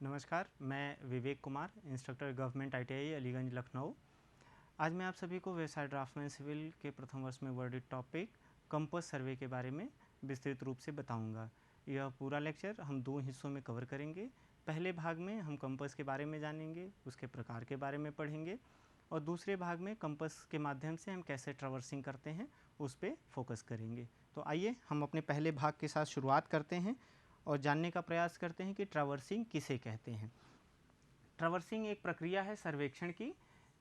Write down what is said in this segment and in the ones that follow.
नमस्कार, मैं Vivek Kumar, instructor government ITI Aliganj Lucknow. आज मैं आप सभी को व्यवसाय ड्राफ्टमैन सिविल के प्रथम वर्ष में वर्डित टॉपिक कंपास सर्वे के बारे में विस्तृत रूप से बताऊंगा। यह पूरा लेक्चर हम 2 हिस्सों में कवर करेंगे। पहले भाग में हम कंपास के बारे में जानेंगे, उसके प्रकार के बारे में पढ़ेंगे और दूसरे भाग में कंपास के माध्यम से हम कैसे ट्रैवर्सिंग करते हैं उस पर फोकस करेंगे। तो आइए हम अपने पहले भाग के साथ शुरुआत करते हैं और जानने का प्रयास करते हैं कि ट्रैवर्सिंग किसे कहते हैं। ट्रैवर्सिंग एक प्रक्रिया है सर्वेक्षण की,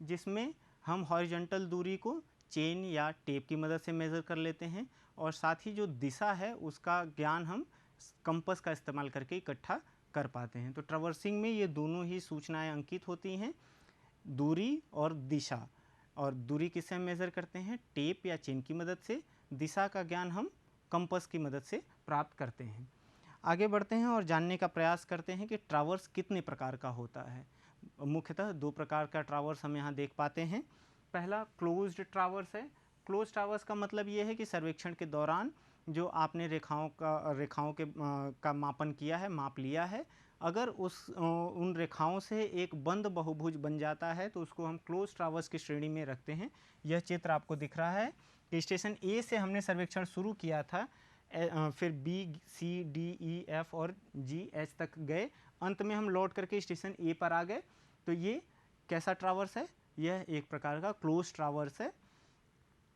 जिसमें हम हॉरिजॉन्टल दूरी को चेन या टेप की मदद से मेज़र कर लेते हैं और साथ ही जो दिशा है उसका ज्ञान हम कंपास का इस्तेमाल करके इकट्ठा कर पाते हैं। तो ट्रैवर्सिंग में ये दोनों ही सूचनाएं अंकित होती हैं, दूरी और दिशा। और दूरी किससे हम मेज़र करते हैं? टेप या चेन की मदद से। दिशा का ज्ञान हम कंपास की मदद से प्राप्त करते हैं। आगे बढ़ते हैं और जानने का प्रयास करते हैं कि ट्रावर्स कितने प्रकार का होता है। मुख्यतः 2 प्रकार का ट्रावर्स हम यहाँ देख पाते हैं। पहला क्लोज्ड ट्रावर्स है। क्लोज ट्रावर्स का मतलब ये है कि सर्वेक्षण के दौरान जो आपने रेखाओं का मापन किया है, माप लिया है, अगर उन रेखाओं से एक बंद बहुभुज बन जाता है तो उसको हम क्लोज ट्रावर्स की श्रेणी में रखते हैं। यह चित्र आपको दिख रहा है कि स्टेशन ए से हमने सर्वेक्षण शुरू किया था, फिर B, C, D, E, F और G, H तक गए। अंत में हम लौट करके स्टेशन A पर आ गए। तो ये कैसा ट्रावर्स है? यह एक प्रकार का क्लोज ट्रावर्स है।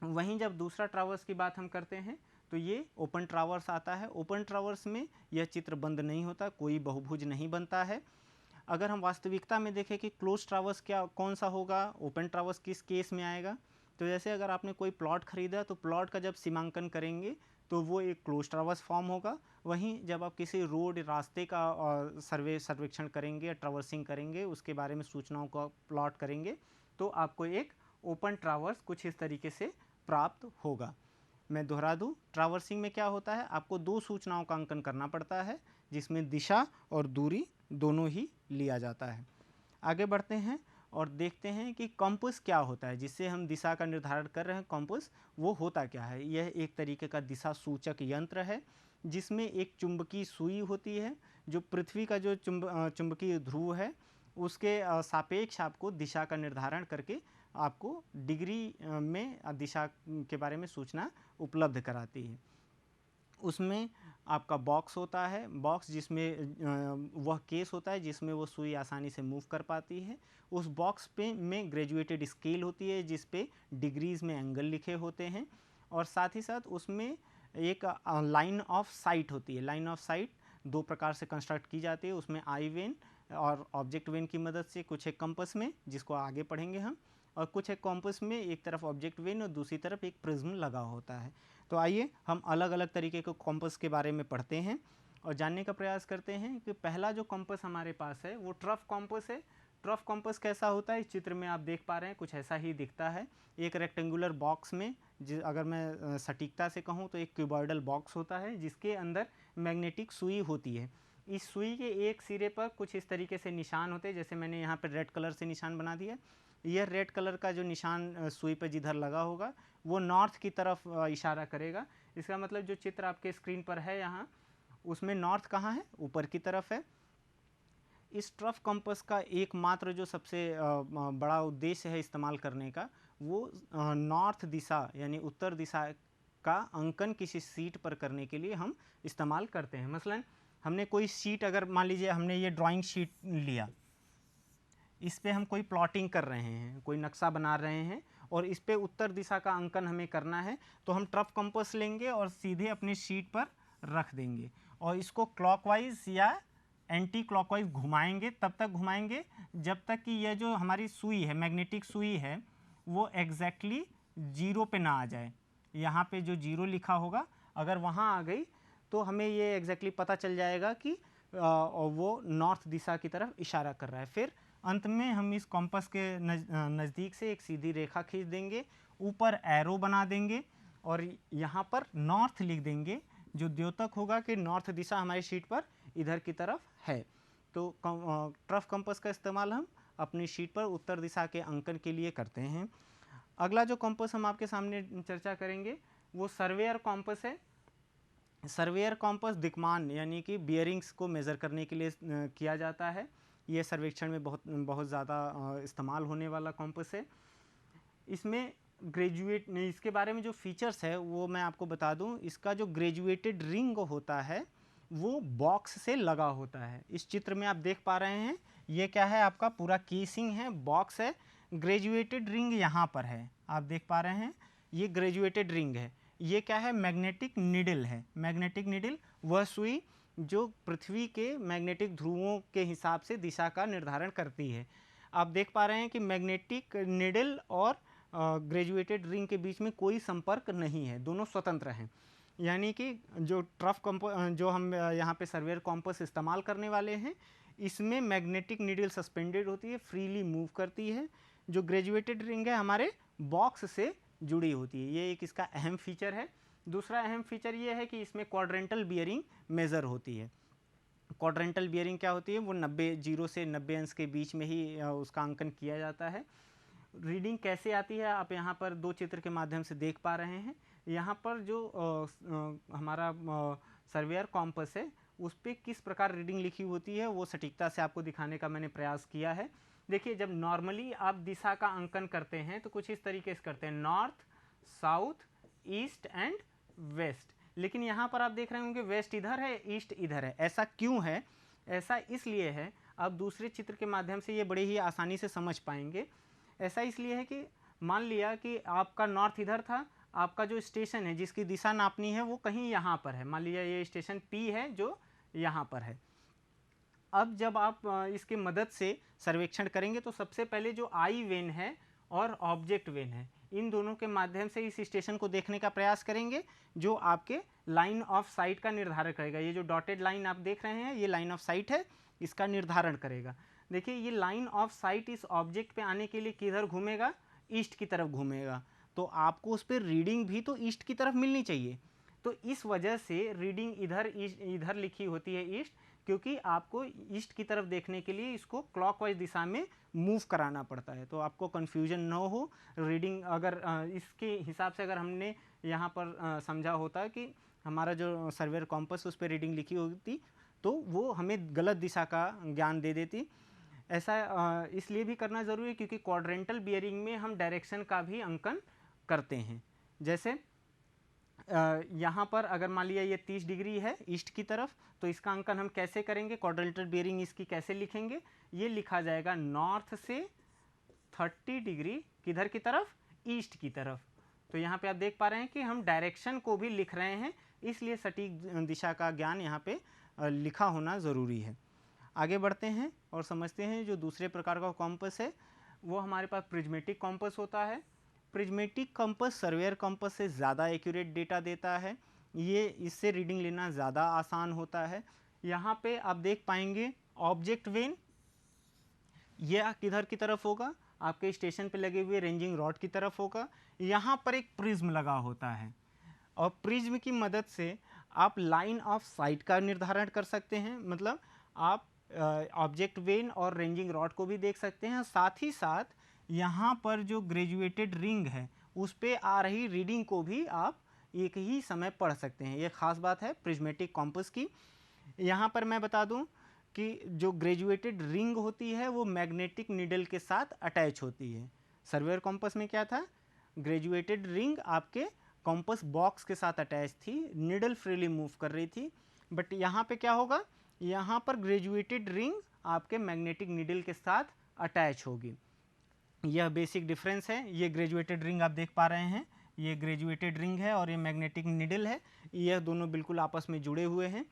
वहीं जब दूसरा ट्रावर्स की बात हम करते हैं तो ये ओपन ट्रावर्स आता है। ओपन ट्रावर्स में यह चित्र बंद नहीं होता, कोई बहुभुज नहीं बनता है। अगर हम वास्तविकता में देखें कि क्लोज ट्रावर्स कौन सा होगा, ओपन ट्रावर्स किस केस में आएगा, तो जैसे अगर आपने कोई प्लॉट खरीदा तो प्लॉट का जब सीमांकन करेंगे तो वो एक क्लोज ट्रावर्स फॉर्म होगा। वहीं जब आप किसी रोड रास्ते का सर्वेक्षण करेंगे या ट्रावर्सिंग करेंगे, उसके बारे में सूचनाओं को प्लॉट करेंगे, तो आपको एक ओपन ट्रावर्स कुछ इस तरीके से प्राप्त होगा। मैं दोहरा दूं, ट्रावर्सिंग में क्या होता है, आपको 2 सूचनाओं का अंकन करना पड़ता है, जिसमें दिशा और दूरी दोनों ही लिया जाता है। आगे बढ़ते हैं और देखते हैं कि कंपास क्या होता है, जिससे हम दिशा का निर्धारण कर रहे हैं। कंपास वो होता क्या है? यह एक तरीके का दिशा सूचक यंत्र है, जिसमें एक चुंबकीय सुई होती है जो पृथ्वी का जो चुंबकीय ध्रुव है उसके सापेक्ष आपको दिशा का निर्धारण करके आपको डिग्री में दिशा के बारे में सूचना उपलब्ध कराती है। उसमें आपका बॉक्स होता है, बॉक्स जिसमें वह केस होता है जिसमें वो सुई आसानी से मूव कर पाती है। उस बॉक्स पे में ग्रेजुएटेड स्केल होती है जिस पे डिग्रीज़ में एंगल लिखे होते हैं और साथ ही साथ उसमें एक लाइन ऑफ साइट होती है। लाइन ऑफ साइट 2 प्रकार से कंस्ट्रक्ट की जाती है, उसमें आई वेन और ऑब्जेक्ट वेन की मदद से। कुछ एक कंपास में, जिसको आगे पढ़ेंगे हम, और कुछ एक कंपास में एक तरफ ऑब्जेक्ट वेन और दूसरी तरफ एक प्रिज्म लगा होता है। तो आइए हम अलग अलग तरीके के कंपास के बारे में पढ़ते हैं और जानने का प्रयास करते हैं कि पहला जो कंपास हमारे पास है वो ट्रफ कंपास है। ट्रफ कंपास कैसा होता है? इस चित्र में आप देख पा रहे हैं, कुछ ऐसा ही दिखता है। एक रेक्टेंगुलर बॉक्स में, अगर मैं सटीकता से कहूँ तो एक क्यूबॉइडल बॉक्स होता है जिसके अंदर मैग्नेटिक सुई होती है। इस सुई के एक सिरे पर कुछ इस तरीके से निशान होते हैं, जैसे मैंने यहाँ पर रेड कलर से निशान बना दिया। यह रेड कलर का जो निशान सुई पर जिधर लगा होगा वो नॉर्थ की तरफ इशारा करेगा। इसका मतलब जो चित्र आपके स्क्रीन पर है यहाँ, उसमें नॉर्थ कहाँ है? ऊपर की तरफ है। इस ट्रफ कंपास का एकमात्र जो सबसे बड़ा उद्देश्य है इस्तेमाल करने का, वो नॉर्थ दिशा यानी उत्तर दिशा का अंकन किसी शीट पर करने के लिए हम इस्तेमाल करते हैं। मसलन हमने कोई शीट, अगर मान लीजिए हमने ये ड्राइंग शीट लिया, इस पे हम कोई प्लॉटिंग कर रहे हैं, कोई नक्शा बना रहे हैं और इस पे उत्तर दिशा का अंकन हमें करना है, तो हम ट्रफ कंपास लेंगे और सीधे अपनी शीट पर रख देंगे और इसको क्लॉकवाइज या एंटी क्लॉकवाइज घुमाएंगे। तब तक घुमाएंगे जब तक कि यह जो हमारी सुई है, मैग्नेटिक सुई है, वो एग्जैक्टली 0 पे ना आ जाए। यहाँ पे जो 0 लिखा होगा, अगर वहाँ आ गई तो हमें ये एग्जैक्टली पता चल जाएगा कि वो नॉर्थ दिशा की तरफ इशारा कर रहा है। फिर अंत में हम इस कॉम्पस के नज़दीक से एक सीधी रेखा खींच देंगे, ऊपर एरो बना देंगे और यहाँ पर नॉर्थ लिख देंगे, जो द्योतक होगा कि नॉर्थ दिशा हमारी शीट पर इधर की तरफ है। तो ट्रफ कंपास का इस्तेमाल हम अपनी शीट पर उत्तर दिशा के अंकन के लिए करते हैं। अगला जो कंपास हम आपके सामने चर्चा करेंगे वो सर्वेयर कंपास है। सर्वेयर कॉम्पस दिक्मान यानी कि बियरिंग्स को मेज़र करने के लिए किया जाता है। ये सर्वेक्षण में बहुत ज़्यादा इस्तेमाल होने वाला कॉम्पस है। इसमें इसके बारे में जो फीचर्स है वो मैं आपको बता दूं। इसका जो ग्रेजुएटेड रिंग होता है वो बॉक्स से लगा होता है। इस चित्र में आप देख पा रहे हैं, ये क्या है, आपका पूरा केसिंग है, बॉक्स है, ग्रेजुएटेड रिंग यहाँ पर है, आप देख पा रहे हैं, ये ग्रेजुएटेड रिंग है। ये क्या है, मैग्नेटिक निडल है। मैग्नेटिक निडल वह सुई जो पृथ्वी के मैग्नेटिक ध्रुवों के हिसाब से दिशा का निर्धारण करती है। आप देख पा रहे हैं कि मैग्नेटिक निडल और ग्रेजुएटेड रिंग के बीच में कोई संपर्क नहीं है, दोनों स्वतंत्र हैं। यानी कि जो जो हम यहाँ पे सर्वेयर कॉम्पस इस्तेमाल करने वाले हैं, इसमें मैग्नेटिक नीडल सस्पेंडेड होती है, फ्रीली मूव करती है। जो ग्रेजुएटेड रिंग है हमारे बॉक्स से जुड़ी होती है। ये एक इसका अहम फीचर है। दूसरा अहम फीचर ये है कि इसमें क्वाड्रेंटल बियरिंग मेज़र होती है। क्वाड्रेंटल बियरिंग क्या होती है, वो 0 से 90 अंश के बीच में ही उसका अंकन किया जाता है। रीडिंग कैसे आती है आप यहाँ पर दो चित्र के माध्यम से देख पा रहे हैं। यहाँ पर जो हमारा सर्वेयर कॉम्पस है उस पर किस प्रकार रीडिंग लिखी होती है वो सटीकता से आपको दिखाने का मैंने प्रयास किया है। देखिए, जब नॉर्मली आप दिशा का अंकन करते हैं तो कुछ इस तरीके से करते हैं, north, south, east and west. लेकिन यहाँ पर आप देख रहे होंगे वेस्ट इधर है, ईस्ट इधर है। ऐसा क्यों है? ऐसा इसलिए है, आप दूसरे चित्र के माध्यम से ये बड़े ही आसानी से समझ पाएंगे। ऐसा इसलिए है कि मान लिया कि आपका नॉर्थ इधर था, आपका जो स्टेशन है जिसकी दिशा नापनी है वो कहीं यहाँ पर है। मान लिया ये स्टेशन P है जो यहाँ पर है। अब जब आप इसके मदद से सर्वेक्षण करेंगे तो सबसे पहले जो आई वेन है और ऑब्जेक्ट वेन है, इन दोनों के माध्यम से इस स्टेशन को देखने का प्रयास करेंगे, जो आपके लाइन ऑफ साइट का निर्धारण करेगा। ये जो डॉटेड लाइन आप देख रहे हैं, ये लाइन ऑफ साइट है, इसका निर्धारण करेगा। देखिए, ये लाइन ऑफ साइट इस ऑब्जेक्ट पे आने के लिए किधर घूमेगा? ईस्ट की तरफ घूमेगा। तो आपको उस पर रीडिंग भी तो ईस्ट की तरफ मिलनी चाहिए। तो इस वजह से रीडिंग इधर लिखी होती है ईस्ट, क्योंकि आपको ईस्ट की तरफ देखने के लिए इसको क्लॉकवाइज दिशा में मूव कराना पड़ता है। तो आपको कन्फ्यूजन न हो, रीडिंग अगर इसके हिसाब से अगर हमने यहाँ पर समझा होता कि हमारा जो सर्वेयर कॉम्पस उस पर रीडिंग लिखी होती तो वो हमें गलत दिशा का ज्ञान दे देती। ऐसा इसलिए भी करना ज़रूरी है क्योंकि क्वाड्रेंटल बियरिंग में हम डायरेक्शन का भी अंकन करते हैं। जैसे यहाँ पर अगर मान लिया ये 30 डिग्री है ईस्ट की तरफ, तो इसका अंकन हम कैसे करेंगे? क्वाड्रेंटल बियरिंग इसकी कैसे लिखेंगे? ये लिखा जाएगा नॉर्थ से 30 डिग्री किधर की तरफ? ईस्ट की तरफ। तो यहाँ पे आप देख पा रहे हैं कि हम डायरेक्शन को भी लिख रहे हैं, इसलिए सटीक दिशा का ज्ञान यहाँ पे लिखा होना ज़रूरी है। आगे बढ़ते हैं और समझते हैं जो दूसरे प्रकार का कॉम्पस है वो हमारे पास प्रिज्मेटिक कॉम्पस होता है। प्रिज्मेटिक कॉम्पस सर्वेयर कॉम्पस से ज़्यादा एक्यूरेट डेटा देता है। ये इससे रीडिंग लेना ज़्यादा आसान होता है। यहाँ पे आप देख पाएंगे ऑब्जेक्ट वेन ये किधर की तरफ होगा? आपके स्टेशन पे लगे हुए रेंजिंग रॉड की तरफ होगा। यहाँ पर एक प्रिज्म लगा होता है और प्रिज्म की मदद से आप लाइन ऑफ साइट का निर्धारण कर सकते हैं। मतलब आप ऑब्जेक्ट वेन और रेंजिंग रॉड को भी देख सकते हैं। साथ ही साथ यहाँ पर जो ग्रेजुएटेड रिंग है उस पे आ रही रीडिंग को भी आप एक ही समय पढ़ सकते हैं। ये खास बात है प्रिज्मेटिक कॉम्पस की। यहाँ पर मैं बता दूं कि जो ग्रेजुएटेड रिंग होती है वो मैग्नेटिक नीडल के साथ अटैच होती है। सर्वेयर कॉम्पस में क्या था? ग्रेजुएटेड रिंग आपके कॉम्पस बॉक्स के साथ अटैच थी, नीडल फ्रीली मूव कर रही थी। बट यहाँ पे क्या होगा? यहाँ पर ग्रेजुएटेड रिंग आपके मैग्नेटिक नीडल के साथ अटैच होगी। यह बेसिक डिफरेंस है। ये ग्रेजुएटेड रिंग आप देख पा रहे हैं, ये ग्रेजुएटेड रिंग है और ये मैग्नेटिक नीडल है। यह दोनों बिल्कुल आपस में जुड़े हुए हैं।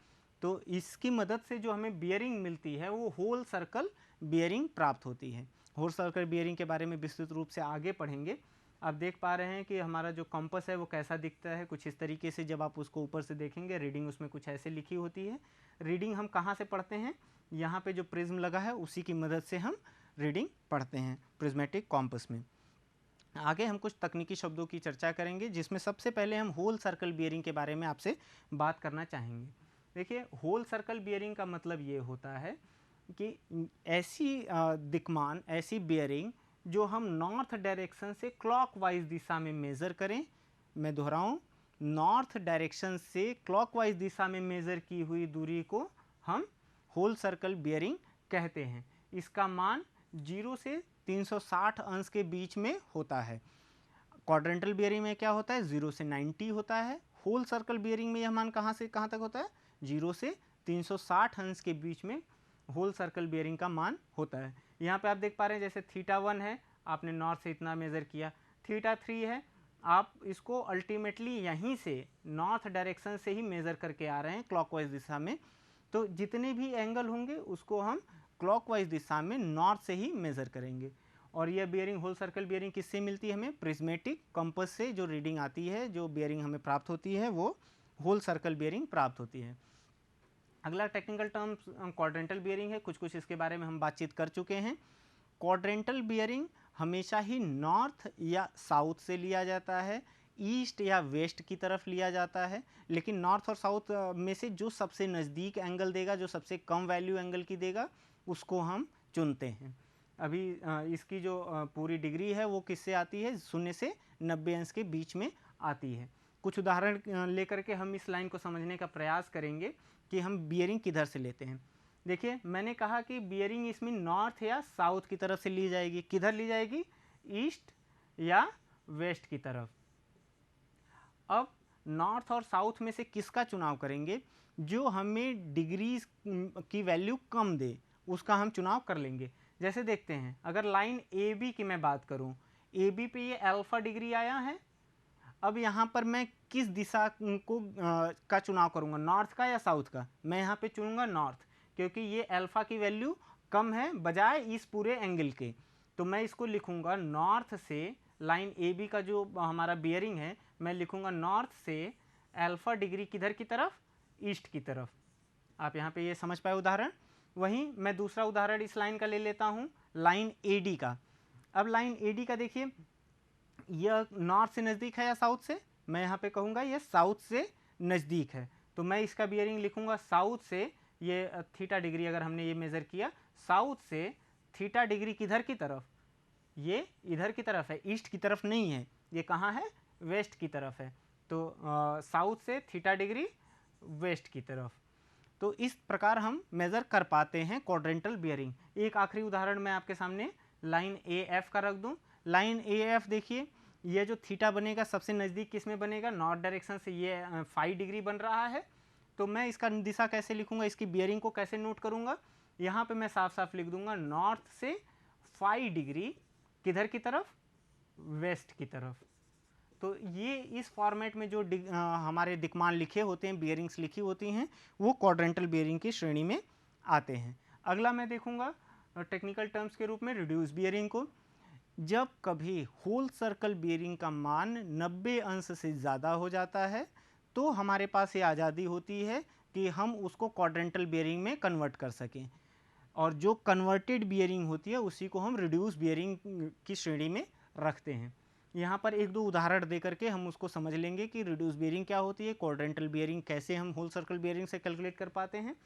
तो इसकी मदद से जो हमें बियरिंग मिलती है वो होल सर्कल बियरिंग प्राप्त होती है। होल सर्कल बियरिंग के बारे में विस्तृत रूप से आगे पढ़ेंगे। आप देख पा रहे हैं कि हमारा जो कंपास है वो कैसा दिखता है, कुछ इस तरीके से। जब आप उसको ऊपर से देखेंगे रीडिंग उसमें कुछ ऐसे लिखी होती है। रीडिंग हम कहाँ से पढ़ते हैं? यहाँ पे जो प्रिज्म लगा है उसी की मदद से हम रीडिंग पढ़ते हैं प्रिज्मेटिक कॉम्पस में। आगे हम कुछ तकनीकी शब्दों की चर्चा करेंगे, जिसमें सबसे पहले हम होल सर्कल बियरिंग के बारे में आपसे बात करना चाहेंगे। देखिए, होल सर्कल बियरिंग का मतलब ये होता है कि ऐसी दिक्मान, ऐसी बियरिंग जो हम नॉर्थ डायरेक्शन से क्लॉकवाइज दिशा में मेज़र करें। मैं दोहराऊं, नॉर्थ डायरेक्शन से क्लॉकवाइज दिशा में मेज़र की हुई दूरी को हम होल सर्कल बियरिंग कहते हैं। इसका मान 0 से 360 अंश के बीच में होता है। क्वाड्रेंटल बियरिंग में क्या होता है, 0 से 90 होता है। होल सर्कल बियरिंग में यह मान कहाँ से कहाँ तक होता है, 0 से 360 अंश के बीच में होल सर्कल बियरिंग का मान होता है। यहाँ पे आप देख पा रहे हैं, जैसे θ1 है, आपने नॉर्थ से इतना मेज़र किया, θ3 है, आप इसको अल्टीमेटली यहीं से नॉर्थ डायरेक्शन से ही मेज़र करके आ रहे हैं क्लॉकवाइज दिशा में। तो जितने भी एंगल होंगे उसको हम क्लॉकवाइज दिशा में नॉर्थ से ही मेज़र करेंगे। और यह बियरिंग होल सर्कल बियरिंग किससे मिलती है, हमें प्रिज्मेटिक कंपास से जो रीडिंग आती है, जो बियरिंग हमें प्राप्त होती है, वो होल सर्कल बियरिंग प्राप्त होती है। अगला टेक्निकल टर्म क्वाड्रेंटल बियरिंग है। कुछ इसके बारे में हम बातचीत कर चुके हैं। क्वाड्रेंटल बियरिंग हमेशा ही नॉर्थ या साउथ से लिया जाता है, ईस्ट या वेस्ट की तरफ लिया जाता है, लेकिन नॉर्थ और साउथ में से जो सबसे नज़दीक एंगल देगा, जो सबसे कम वैल्यू एंगल की देगा, उसको हम चुनते हैं। अभी इसकी जो पूरी डिग्री है वो किससे आती है, 0 से 90 अंश के बीच में आती है। कुछ उदाहरण लेकर के हम इस लाइन को समझने का प्रयास करेंगे कि हम बियरिंग किधर से लेते हैं। देखिए, मैंने कहा कि बियरिंग इसमें नॉर्थ या साउथ की तरफ से ली जाएगी। किधर ली जाएगी, ईस्ट या वेस्ट की तरफ। अब नॉर्थ और साउथ में से किसका चुनाव करेंगे, जो हमें डिग्रीज की वैल्यू कम दे, उसका हम चुनाव कर लेंगे। जैसे देखते हैं, अगर लाइन ए बी की मैं बात करूं, ए बी पे ये अल्फा डिग्री आया है। अब यहाँ पर मैं किस दिशा को का चुनाव करूँगा, नॉर्थ का या साउथ का? मैं यहाँ पे चुनूंगा नॉर्थ, क्योंकि ये अल्फा की वैल्यू कम है बजाय इस पूरे एंगल के। तो मैं इसको लिखूंगा नॉर्थ से, लाइन ए बी का जो हमारा बियरिंग है, मैं लिखूंगा नॉर्थ से अल्फा डिग्री किधर की तरफ, ईस्ट की तरफ। आप यहाँ पे ये समझ पाए उदाहरण। वहीं मैं दूसरा उदाहरण इस लाइन का ले लेता हूँ, लाइन ए डी का। अब लाइन ए डी का देखिए, यह नॉर्थ से नज़दीक है या साउथ से? मैं यहाँ पे कहूँगा यह साउथ से नज़दीक है, तो मैं इसका बियरिंग लिखूँगा साउथ से। ये थीटा डिग्री अगर हमने ये मेज़र किया, साउथ से थीटा डिग्री किधर की तरफ, ये इधर की तरफ है, ईस्ट की तरफ नहीं है। ये कहाँ है, वेस्ट की तरफ है। तो साउथ से थीटा डिग्री वेस्ट की तरफ। तो इस प्रकार हम मेज़र कर पाते हैं क्वाड्रेंटल बियरिंग। एक आखिरी उदाहरण मैं आपके सामने लाइन ए एफ का रख दूं। लाइन ए एफ देखिए, ये जो थीटा बनेगा सबसे नज़दीक किस में बनेगा, नॉर्थ डायरेक्शन से ये 5 डिग्री बन रहा है। तो मैं इसका दिशा कैसे लिखूंगा, इसकी बियरिंग को कैसे नोट करूंगा? यहाँ पे मैं साफ साफ लिख दूंगा नॉर्थ से 5 डिग्री किधर की तरफ, वेस्ट की तरफ। तो ये इस फॉर्मेट में जो हमारे दिक्मान लिखे होते हैं, बियरिंग्स लिखी होती हैं, वो क्वाड्रेंटल बियरिंग की श्रेणी में आते हैं। अगला मैं देखूंगा टेक्निकल टर्म्स के रूप में रिड्यूस बियरिंग को। जब कभी होल सर्कल बियरिंग का मान 90 अंश से ज़्यादा हो जाता है, तो हमारे पास ये आज़ादी होती है कि हम उसको क्वाड्रेंटल बियरिंग में कन्वर्ट कर सकें, और जो कन्वर्टेड बियरिंग होती है उसी को हम रिड्यूस बियरिंग की श्रेणी में रखते हैं। यहाँ पर एक दो उदाहरण दे करके हम उसको समझ लेंगे कि रिड्यूस बियरिंग क्या होती है, क्वाड्रेंटल बियरिंग कैसे हम होल सर्कल बियरिंग से कैलकुलेट कर पाते हैं।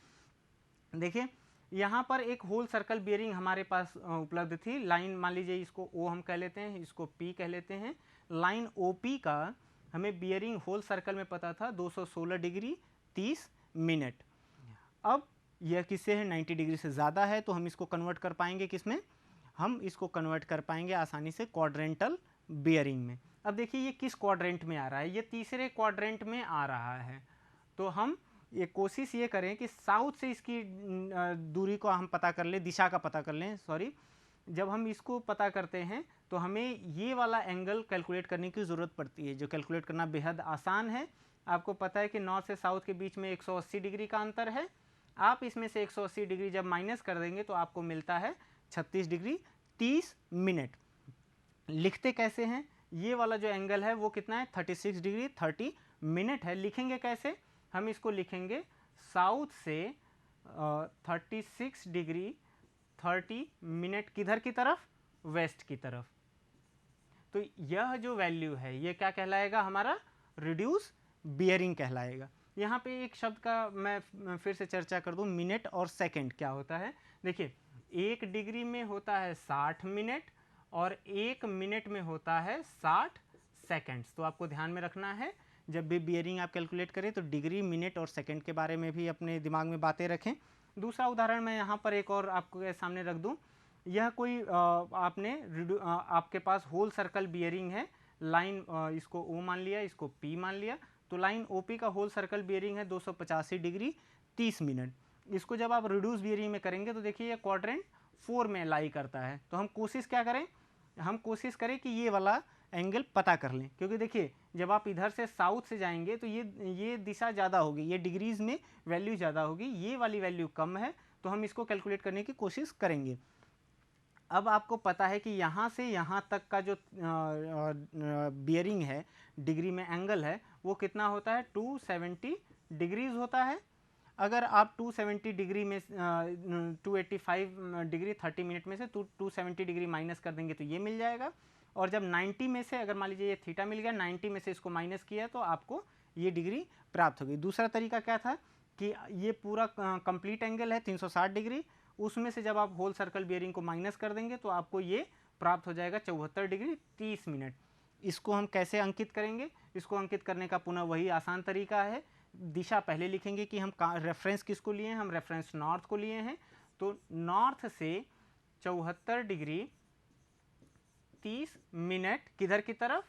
देखिए, यहाँ पर एक होल सर्कल बियरिंग हमारे पास उपलब्ध थी। लाइन मान लीजिए, इसको ओ हम कह लेते हैं, इसको पी कह लेते हैं। लाइन ओ पी का हमें बियरिंग होल सर्कल में पता था 216 डिग्री 30 मिनट। अब यह किससे है, 90 डिग्री से ज़्यादा है, तो हम इसको कन्वर्ट कर पाएंगे किस में, हम इसको कन्वर्ट कर पाएंगे आसानी से क्वाड्रेंटल बियरिंग में। अब देखिए, ये किस क्वाड्रेंट में आ रहा है, ये तीसरे क्वाड्रेंट में आ रहा है। तो हम ये कोशिश ये करें कि साउथ से इसकी दूरी को हम पता कर लें, दिशा का पता कर लें, सॉरी। जब हम इसको पता करते हैं तो हमें ये वाला एंगल कैलकुलेट करने की ज़रूरत पड़ती है, जो कैलकुलेट करना बेहद आसान है। आपको पता है कि नॉर्थ से साउथ के बीच में 180 डिग्री का अंतर है। आप इसमें से 180 डिग्री जब माइनस कर देंगे तो आपको मिलता है 36 डिग्री 30 मिनट। लिखते कैसे हैं, ये वाला जो एंगल है वो कितना है, 36 डिग्री 30 मिनट है। लिखेंगे कैसे, हम इसको लिखेंगे साउथ से 36 डिग्री 30 मिनट किधर की तरफ, वेस्ट की तरफ। तो यह जो वैल्यू है ये क्या कहलाएगा, हमारा रिड्यूस बियरिंग कहलाएगा। यहाँ पे एक शब्द का मैं फिर से चर्चा कर दूँ, मिनट और सेकंड क्या होता है। देखिए, 1 डिग्री में होता है 60 मिनट और 1 मिनट में होता है 60 सेकंड्स। तो आपको ध्यान में रखना है जब भी बियरिंग आप कैलकुलेट करें तो डिग्री, मिनट और सेकंड के बारे में भी अपने दिमाग में बातें रखें। दूसरा उदाहरण मैं यहाँ पर एक और आपके सामने रख दूँ। यह कोई आपके पास होल सर्कल बियरिंग है, लाइन इसको ओ मान लिया, इसको पी मान लिया, तो लाइन ओपी का होल सर्कल बियरिंग है 285 डिग्री 30 मिनट। इसको जब आप रिड्यूस बियरिंग में करेंगे तो देखिए ये क्वाड्रेंट 4 में लाई करता है। तो हम कोशिश क्या करें, हम कोशिश करें कि ये वाला एंगल पता कर लें, क्योंकि देखिए जब आप इधर से साउथ से जाएंगे तो ये दिशा ज़्यादा होगी, ये डिग्रीज में वैल्यू ज़्यादा होगी, ये वाली वैल्यू कम है, तो हम इसको कैलकुलेट करने की कोशिश करेंगे। अब आपको पता है कि यहाँ से यहाँ तक का जो बियरिंग है, डिग्री में एंगल है, वो कितना होता है 270 डिग्रीज होता है। अगर आप 270 डिग्री में 285 डिग्री 30 मिनट में से 270 डिग्री माइनस कर देंगे तो ये मिल जाएगा। और जब 90 में से, अगर मान लीजिए ये थीटा मिल गया, 90 में से इसको माइनस किया तो आपको ये डिग्री प्राप्त होगी। दूसरा तरीका क्या था कि ये पूरा कंप्लीट एंगल है 360 डिग्री, उसमें से जब आप होल सर्कल बियरिंग को माइनस कर देंगे तो आपको ये प्राप्त हो जाएगा 74 डिग्री 30 मिनट। इसको हम कैसे अंकित करेंगे, इसको अंकित करने का पुनः वही आसान तरीका है। दिशा पहले लिखेंगे कि हम रेफरेंस किसको लिए हैं, हम रेफरेंस नॉर्थ को लिए हैं, तो नॉर्थ से 74 डिग्री 30 मिनट किधर की तरफ,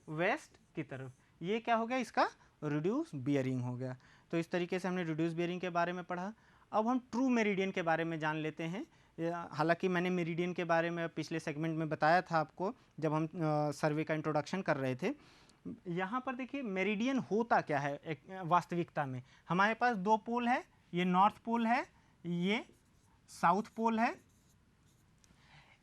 वेस्ट की तरफ, ये क्या हो गया, इसका रिड्यूस बियरिंग हो गया। तो इस तरीके से हमने रिड्यूस बियरिंग के बारे में पढ़ा। अब हम ट्रू मेरिडियन के बारे में जान लेते हैं। हालांकि मैंने मेरिडियन के बारे में पिछले सेगमेंट में बताया था आपको जब हम सर्वे का इंट्रोडक्शन कर रहे थे। यहाँ पर देखिए मेरिडियन होता क्या है एक वास्तविकता में। हमारे पास दो पोल है, ये नॉर्थ पोल है, ये साउथ पोल है।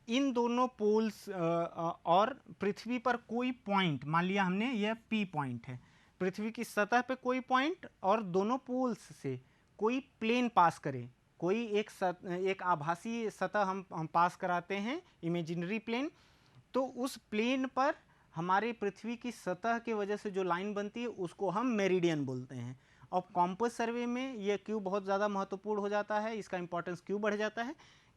इन दोनों पोल्स और पृथ्वी पर कोई पॉइंट, मान लिया हमने यह पी पॉइंट है, पृथ्वी की सतह पे कोई पॉइंट और दोनों पोल्स से कोई प्लेन पास करे, कोई एक आभासी सतह हम पास कराते हैं, इमेजिनरी प्लेन। तो उस प्लेन पर हमारे पृथ्वी की सतह के वजह से जो लाइन बनती है उसको हम मेरिडियन बोलते हैं। और कॉम्पस सर्वे में यह क्यों बहुत ज़्यादा महत्वपूर्ण हो जाता है, इसका इंपॉर्टेंस क्यों बढ़ जाता है,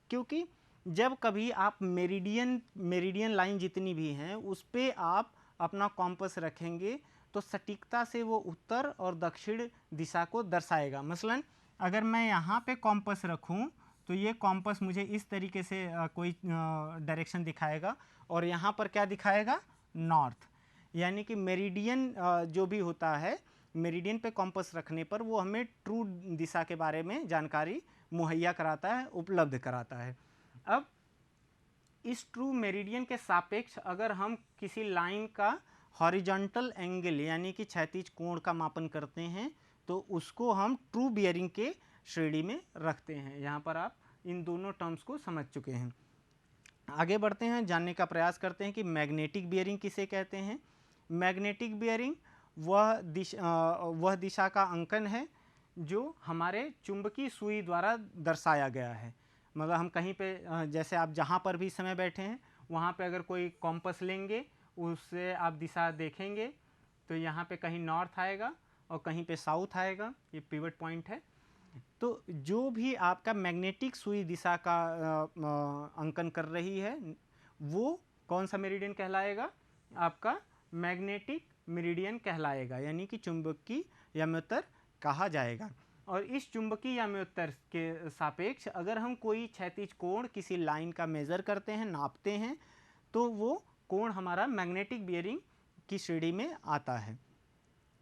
क्योंकि जब कभी आप मेरिडियन लाइन जितनी भी हैं उस पर आप अपना कॉम्पस रखेंगे तो सटीकता से वो उत्तर और दक्षिण दिशा को दर्शाएगा। मसलन अगर मैं यहाँ पे कॉम्पस रखूँ तो ये कॉम्पस मुझे इस तरीके से कोई डायरेक्शन दिखाएगा और यहाँ पर क्या दिखाएगा, नॉर्थ। यानी कि मेरिडियन जो भी होता है, मेरिडियन पे कॉम्पस रखने पर वो हमें ट्रू दिशा के बारे में जानकारी मुहैया कराता है, उपलब्ध कराता है। अब इस ट्रू मेरिडियन के सापेक्ष अगर हम किसी लाइन का हॉरिजॉन्टल एंगल यानी कि क्षैतिज कोण का मापन करते हैं तो उसको हम ट्रू बियरिंग के श्रेणी में रखते हैं। यहाँ पर आप इन दोनों टर्म्स को समझ चुके हैं। आगे बढ़ते हैं, जानने का प्रयास करते हैं कि मैग्नेटिक बियरिंग किसे कहते हैं। मैग्नेटिक बियरिंग वह दिशा का अंकन है जो हमारे चुंबकीय सुई द्वारा दर्शाया गया है। मतलब हम कहीं पे जैसे आप जहाँ पर भी इस समय बैठे हैं वहाँ पे अगर कोई कॉम्पस लेंगे, उससे आप दिशा देखेंगे तो यहाँ पे कहीं नॉर्थ आएगा और कहीं पे साउथ आएगा, ये पिवट पॉइंट है। तो जो भी आपका मैग्नेटिक सुई दिशा का अंकन कर रही है वो कौन सा मेरिडियन कहलाएगा, आपका मैग्नेटिक मेरिडियन कहलाएगा, यानी कि चुंबकीय याम्योत्तर कहा जाएगा। और इस चुंबकीय याम्योत्तर के सापेक्ष अगर हम कोई क्षैतिज कोण किसी लाइन का मेज़र करते हैं, नापते हैं, तो वो कोण हमारा मैग्नेटिक बियरिंग की श्रेणी में आता है।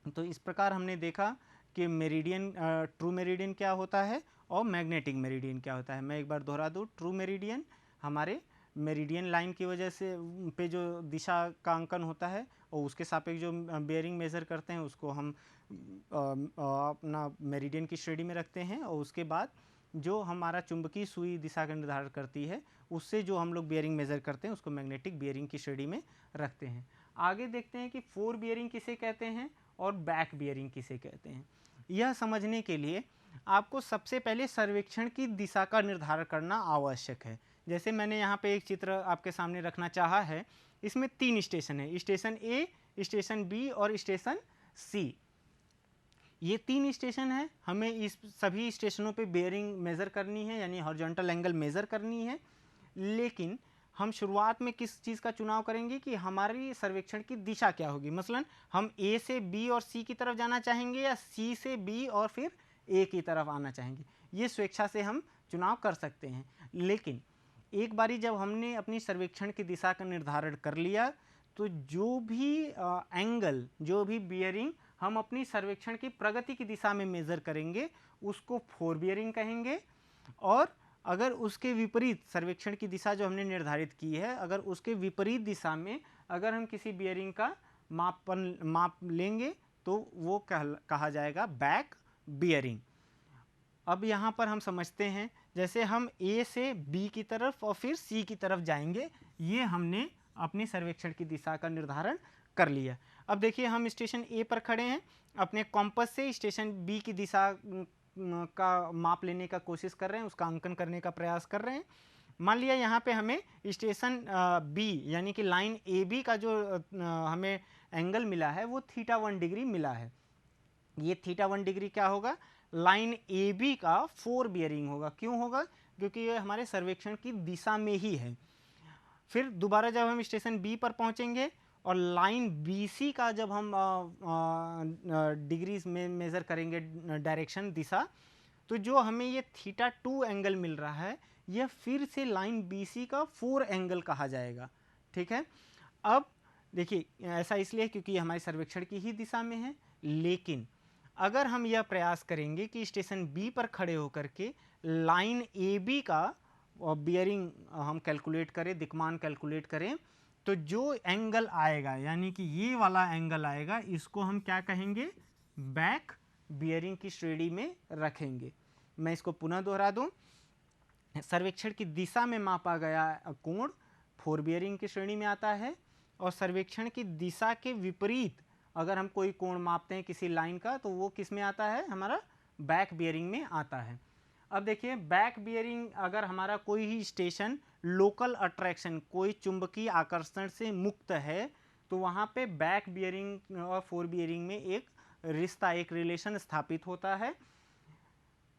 तो इस प्रकार हमने देखा कि मेरिडियन, ट्रू मेरिडियन क्या होता है और मैग्नेटिक मेरिडियन क्या होता है। मैं एक बार दोहरा दूँ, ट्रू मेरिडियन हमारे मेरिडियन लाइन की वजह से पे जो दिशा का अंकन होता है और उसके सापेक्ष जो बियरिंग मेज़र करते हैं उसको हम अपना मेरिडियन की श्रेणी में रखते हैं। और उसके बाद जो हमारा चुंबकीय सुई दिशा का निर्धारण करती है उससे जो हम लोग बियरिंग मेज़र करते हैं उसको मैग्नेटिक बियरिंग की श्रेणी में रखते हैं। आगे देखते हैं कि फोर बियरिंग किसे कहते हैं और बैक बियरिंग किसे कहते हैं। यह समझने के लिए आपको सबसे पहले सर्वेक्षण की दिशा का निर्धारण करना आवश्यक है। जैसे मैंने यहाँ पे एक चित्र आपके सामने रखना चाहा है, इसमें 3 स्टेशन है, स्टेशन ए, स्टेशन बी और स्टेशन सी। ये 3 स्टेशन है, हमें इस सभी स्टेशनों पे बेयरिंग मेज़र करनी है, यानी हॉरिजॉन्टल एंगल मेज़र करनी है। लेकिन हम शुरुआत में किस चीज़ का चुनाव करेंगे कि हमारी सर्वेक्षण की दिशा क्या होगी। मसलन हम ए से बी और सी की तरफ जाना चाहेंगे या सी से बी और फिर ए की तरफ आना चाहेंगे, ये स्वेच्छा से हम चुनाव कर सकते हैं। लेकिन एक बारी जब हमने अपनी सर्वेक्षण की दिशा का निर्धारण कर लिया तो जो भी एंगल, जो भी बियरिंग हम अपनी सर्वेक्षण की प्रगति की दिशा में मेज़र करेंगे उसको फोर बियरिंग कहेंगे। और अगर उसके विपरीत सर्वेक्षण की दिशा जो हमने निर्धारित की है, अगर उसके विपरीत दिशा में अगर हम किसी बियरिंग का माप लेंगे तो वो कहा जाएगा बैक बियरिंग। अब यहाँ पर हम समझते हैं जैसे हम ए से बी की तरफ और फिर सी की तरफ जाएंगे, ये हमने अपने सर्वेक्षण की दिशा का निर्धारण कर लिया। अब देखिए हम स्टेशन ए पर खड़े हैं, अपने कॉम्पस से स्टेशन बी की दिशा का माप लेने का कोशिश कर रहे हैं, उसका अंकन करने का प्रयास कर रहे हैं। मान लिया यहाँ पे हमें स्टेशन बी यानी कि लाइन ए बी का जो हमें एंगल मिला है वो θ1 डिग्री मिला है। ये θ1 डिग्री क्या होगा, लाइन ए बी का फोर बियरिंग होगा। क्यों होगा, क्योंकि ये हमारे सर्वेक्षण की दिशा में ही है। फिर दोबारा जब हम स्टेशन बी पर पहुंचेंगे और लाइन बी सी का जब हम डिग्रीज में मेज़र करेंगे डायरेक्शन, दिशा, तो जो हमें ये θ2 एंगल मिल रहा है यह फिर से लाइन बी सी का फोर एंगल कहा जाएगा। ठीक है, अब देखिए ऐसा इसलिए क्योंकि ये हमारे सर्वेक्षण की ही दिशा में है। लेकिन अगर हम यह प्रयास करेंगे कि स्टेशन बी पर खड़े होकर के लाइन ए बी का बियरिंग हम कैलकुलेट करें, दिक्मान कैलकुलेट करें, तो जो एंगल आएगा यानी कि ये वाला एंगल आएगा, इसको हम क्या कहेंगे, बैक बियरिंग की श्रेणी में रखेंगे। मैं इसको पुनः दोहरा दूं, सर्वेक्षण की दिशा में मापा गया कोण फोर बियरिंग की श्रेणी में आता है और सर्वेक्षण की दिशा के विपरीत अगर हम कोई कोण मापते हैं किसी लाइन का तो वो किस में आता है, हमारा बैक बियरिंग में आता है। अब देखिए बैक बियरिंग, अगर हमारा कोई ही स्टेशन लोकल अट्रैक्शन, कोई चुंबकीय आकर्षण से मुक्त है, तो वहाँ पे बैक बियरिंग और फोर बियरिंग में एक रिश्ता, एक रिलेशन स्थापित होता है।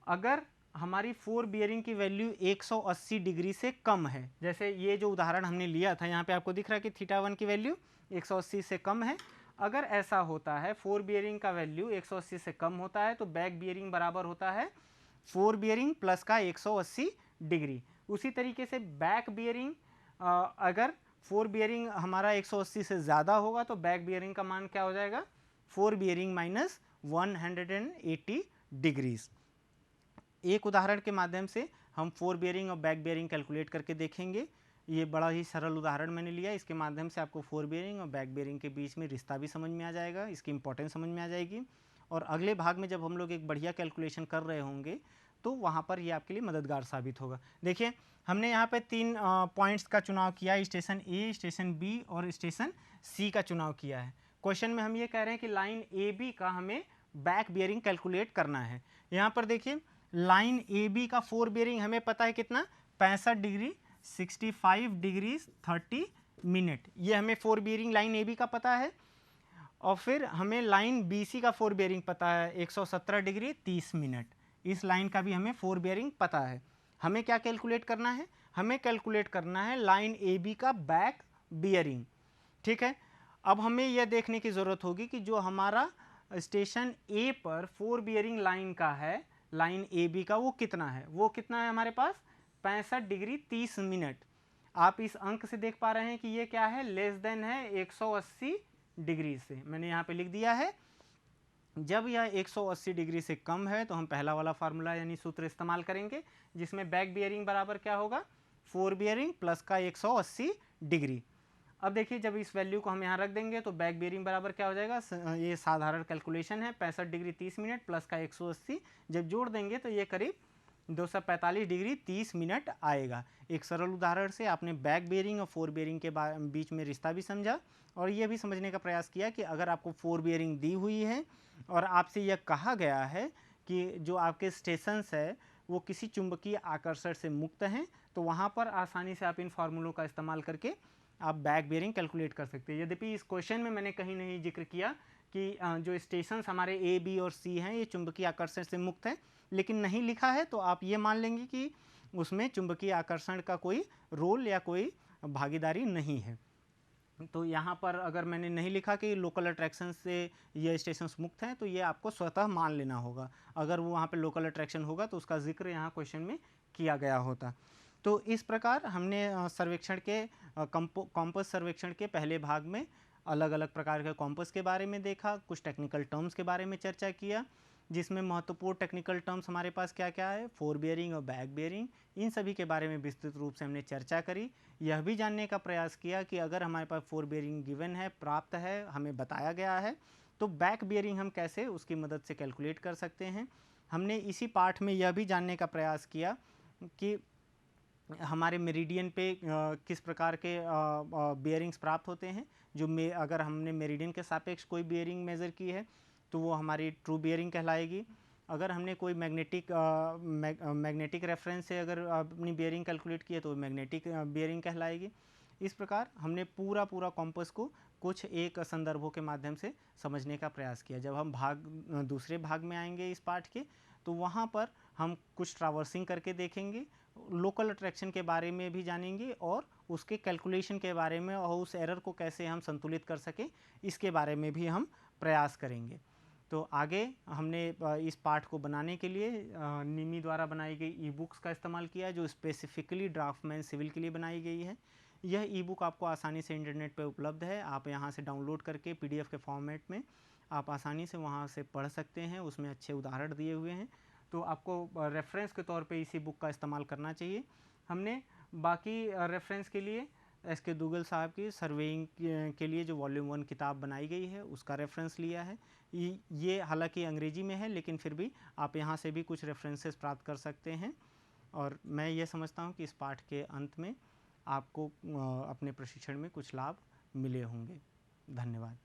अगर हमारी फोर बियरिंग की वैल्यू 180 डिग्री से कम है, जैसे ये जो उदाहरण हमने लिया था, यहाँ पे आपको दिख रहा है कि θ1 की वैल्यू 180 से कम है। अगर ऐसा होता है, फोर बियरिंग का वैल्यू 180 से कम होता है, तो बैक बियरिंग बराबर होता है फोर बियरिंग प्लस का 180 डिग्री। उसी तरीके से बैक बियरिंग, अगर फोर बियरिंग हमारा 180 से ज़्यादा होगा तो बैक बियरिंग का मान क्या हो जाएगा, फोर बियरिंग माइनस 180 डिग्रीज। एक उदाहरण के माध्यम से हम फोर बियरिंग और बैक बियरिंग कैलकुलेट करके देखेंगे। ये बड़ा ही सरल उदाहरण मैंने लिया, इसके माध्यम से आपको फोर बियरिंग और बैक बियरिंग के बीच में रिश्ता भी समझ में आ जाएगा, इसकी इंपॉर्टेंस समझ में आ जाएगी। और अगले भाग में जब हम लोग एक बढ़िया कैलकुलेशन कर रहे होंगे तो वहाँ पर ये आपके लिए मददगार साबित होगा। देखिए हमने यहाँ पे 3 पॉइंट्स का चुनाव किया, स्टेशन ए, स्टेशन बी और स्टेशन सी का चुनाव किया है। क्वेश्चन में हम ये कह रहे हैं कि लाइन ए बी का हमें बैक बियरिंग कैलकुलेट करना है। यहाँ पर देखिए लाइन ए बी का फोर बियरिंग हमें पता है कितना, 65 डिग्री 65 डिग्री 30 मिनट, ये हमें four bearing line A B का पता है। और फिर हमें लाइन बी सी का फोर बियरिंग पता है 117 डिग्री 30 मिनट, इस लाइन का भी हमें फोर बियरिंग पता है। हमें क्या कैलकुलेट करना है, हमें कैलकुलेट करना है लाइन ए बी का बैक बियरिंग। ठीक है, अब हमें यह देखने की ज़रूरत होगी कि जो हमारा स्टेशन ए पर फोर बियरिंग लाइन का है, लाइन ए बी का, वो कितना है, वो कितना है हमारे पास 65 डिग्री 30 मिनट। आप इस अंक से देख पा रहे हैं कि ये क्या है, लेस देन है 180 डिग्री से, मैंने यहाँ पे लिख दिया है। जब यह 180 डिग्री से कम है तो हम पहला वाला फार्मूला यानी सूत्र इस्तेमाल करेंगे, जिसमें बैक बियरिंग बराबर क्या होगा, फोर बियरिंग प्लस का 180 डिग्री। अब देखिए जब इस वैल्यू को हम यहाँ रख देंगे तो बैक बियरिंग बराबर क्या हो जाएगा, ये साधारण कैलकुलेशन है, 65 डिग्री 30 मिनट प्लस का 180, जब जोड़ देंगे तो ये करीब 245 डिग्री 30 मिनट आएगा। एक सरल उदाहरण से आपने बैक बियरिंग और फोर बियरिंग के बीच में रिश्ता भी समझा और यह भी समझने का प्रयास किया कि अगर आपको फोर बियरिंग दी हुई है और आपसे यह कहा गया है कि जो आपके स्टेशंस है वो किसी चुंबकीय आकर्षण से मुक्त हैं, तो वहाँ पर आसानी से आप इन फार्मूलों का इस्तेमाल करके आप बैक बियरिंग कैलकुलेट कर सकते हैं। यद्यपि इस क्वेश्चन में मैंने कहीं नहीं जिक्र किया कि जो स्टेशंस हमारे ए बी और सी हैं ये चुंबकीय आकर्षण से मुक्त हैं, लेकिन नहीं लिखा है तो आप ये मान लेंगे कि उसमें चुंबकीय आकर्षण का कोई रोल या कोई भागीदारी नहीं है। तो यहाँ पर अगर मैंने नहीं लिखा कि लोकल अट्रैक्शन से ये स्टेशंस मुक्त हैं, तो ये आपको स्वतः मान लेना होगा। अगर वो वहाँ पे लोकल अट्रैक्शन होगा तो उसका जिक्र यहाँ क्वेश्चन में किया गया होता। तो इस प्रकार हमने सर्वेक्षण के कॉम्पस सर्वेक्षण के पहले भाग में अलग अलग प्रकार के कॉम्पस के बारे में देखा, कुछ टेक्निकल टर्म्स के बारे में चर्चा किया, जिसमें महत्वपूर्ण टेक्निकल टर्म्स हमारे पास क्या क्या है, फोर बियरिंग और बैक बियरिंग, इन सभी के बारे में विस्तृत रूप से हमने चर्चा करी। यह भी जानने का प्रयास किया कि अगर हमारे पास फोर बियरिंग गिवन है, प्राप्त है, हमें बताया गया है, तो बैक बियरिंग हम कैसे उसकी मदद से कैलकुलेट कर सकते हैं। हमने इसी पाठ में यह भी जानने का प्रयास किया कि हमारे मेरिडियन पे किस प्रकार के बियरिंग्स प्राप्त होते हैं। जो अगर हमने मेरिडियन के सापेक्ष कोई बियरिंग मेज़र की है तो वो हमारी ट्रू बियरिंग कहलाएगी। अगर हमने कोई मैग्नेटिक रेफरेंस से अगर अपनी बियरिंग कैलकुलेट की है तो मैग्नेटिक बियरिंग कहलाएगी। इस प्रकार हमने पूरा कॉम्पस को कुछ एक संदर्भों के माध्यम से समझने का प्रयास किया। जब हम दूसरे भाग में आएंगे इस पाठ के, तो वहाँ पर हम कुछ ट्रावर्सिंग करके देखेंगे, लोकल अट्रैक्शन के बारे में भी जानेंगे और उसके कैलकुलेशन के बारे में और उस एरर को कैसे हम संतुलित कर सकें इसके बारे में भी हम प्रयास करेंगे। तो आगे हमने इस पाठ को बनाने के लिए निमी द्वारा बनाई गई ई बुक्स का इस्तेमाल किया, जो स्पेसिफिकली ड्राफ्टमैन सिविल के लिए बनाई गई है। यह ई बुक आपको आसानी से इंटरनेट पर उपलब्ध है। आप यहाँ से डाउनलोड करके PDF के फॉर्मेट में आप आसानी से वहाँ से पढ़ सकते हैं। उसमें अच्छे उदाहरण दिए हुए हैं, तो आपको रेफरेंस के तौर पे इसी बुक का इस्तेमाल करना चाहिए। हमने बाकी रेफरेंस के लिए SK दूगल साहब की सर्वेइंग के लिए जो वॉल्यूम 1 किताब बनाई गई है उसका रेफरेंस लिया है। ये हालांकि अंग्रेजी में है, लेकिन फिर भी आप यहाँ से भी कुछ रेफरेंसेस प्राप्त कर सकते हैं। और मैं ये समझता हूँ कि इस पाठ के अंत में आपको अपने प्रशिक्षण में कुछ लाभ मिले होंगे। धन्यवाद।